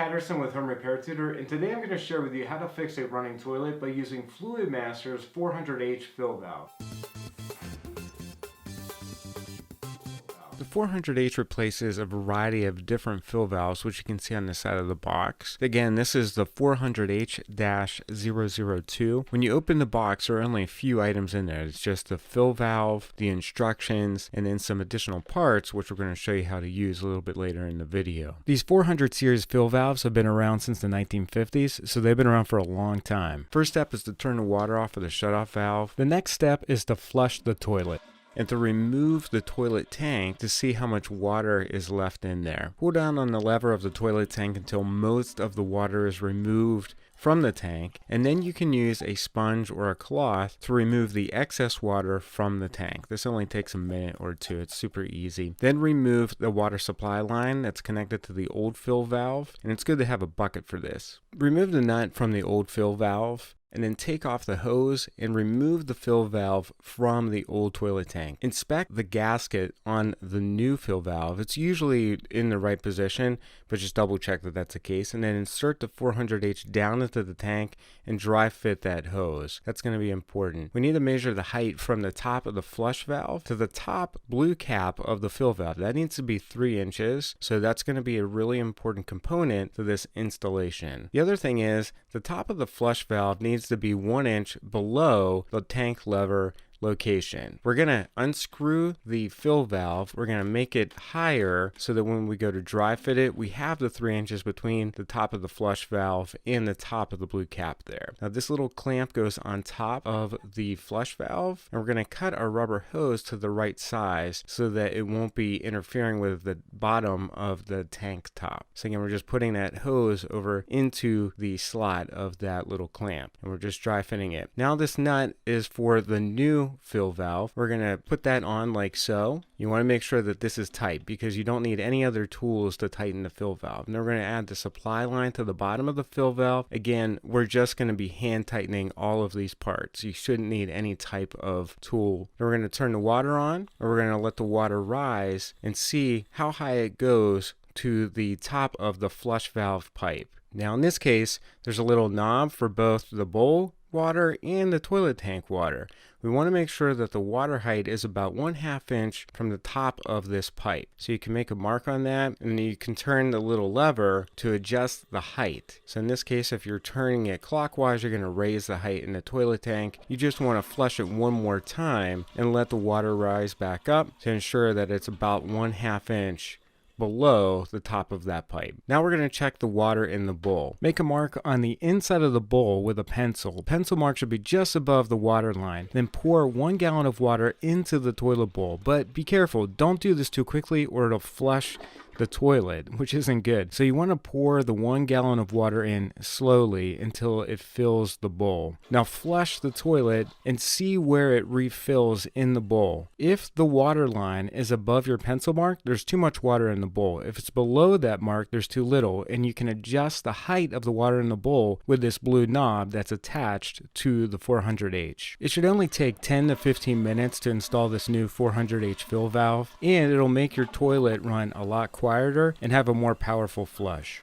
Patterson with Home Repair Tutor, and today I'm going to share with you how to fix a running toilet by using Fluidmaster's 400H fill valve. The 400H replaces a variety of different fill valves, which you can see on the side of the box. Again, this is the 400H-002. When you open the box, there are only a few items in there. It's just the fill valve, the instructions, and then some additional parts, which we're going to show you how to use a little bit later in the video. These 400 series fill valves have been around since the 1950s, so they've been around for a long time. First step is to turn the water off with the shutoff valve. The next step is to flush the toilet and to remove the toilet tank to see how much water is left in there. Pull down on the lever of the toilet tank until most of the water is removed from the tank, and then you can use a sponge or a cloth to remove the excess water from the tank. This only takes a minute or two. It's super easy. Then remove the water supply line that's connected to the old fill valve, and it's good to have a bucket for this. Remove the nut from the old fill valve, and then take off the hose and remove the fill valve from the old toilet tank. Inspect the gasket on the new fill valve. It's usually in the right position, but just double check that that's the case, and then insert the 400H down into the tank and dry fit that hose. That's going to be important. We need to measure the height from the top of the flush valve to the top blue cap of the fill valve. That needs to be 3 inches, so that's going to be a really important component to this installation. The other thing is the top of the flush valve needs to be 1 inch below the tank lever location. We're going to unscrew the fill valve. We're going to make it higher so that when we go to dry fit it, we have the 3 inches between the top of the flush valve and the top of the blue cap there. Now this little clamp goes on top of the flush valve, and we're going to cut our rubber hose to the right size so that it won't be interfering with the bottom of the tank top. So again, we're just putting that hose over into the slot of that little clamp, and we're just dry fitting it. Now this nut is for the new fill valve. We're going to put that on like so. You want to make sure that this is tight because you don't need any other tools to tighten the fill valve. And then we're going to add the supply line to the bottom of the fill valve. Again, we're just going to be hand tightening all of these parts. You shouldn't need any type of tool. Then we're going to turn the water on, or we're going to let the water rise and see how high it goes to the top of the flush valve pipe. Now in this case, there's a little knob for both the bowl water and the toilet tank water. We want to make sure that the water height is about 1/2 inch from the top of this pipe. So you can make a mark on that, and then you can turn the little lever to adjust the height. So in this case, if you're turning it clockwise, you're going to raise the height in the toilet tank. You just want to flush it one more time and let the water rise back up to ensure that it's about 1/2 inch below the top of that pipe. Now we're going to check the water in the bowl. Make a mark on the inside of the bowl with a pencil. Pencil mark should be just above the water line. Then pour 1 gallon of water into the toilet bowl. But be careful, don't do this too quickly or it'll flush the toilet, which isn't good. So you want to pour the 1 gallon of water in slowly until it fills the bowl. Now flush the toilet and see where it refills in the bowl. If the water line is above your pencil mark, there's too much water in the bowl. If it's below that mark, there's too little, and you can adjust the height of the water in the bowl with this blue knob that's attached to the 400H. It should only take 10 to 15 minutes to install this new 400H fill valve, and it'll make your toilet run a lot quieter and have a more powerful flush.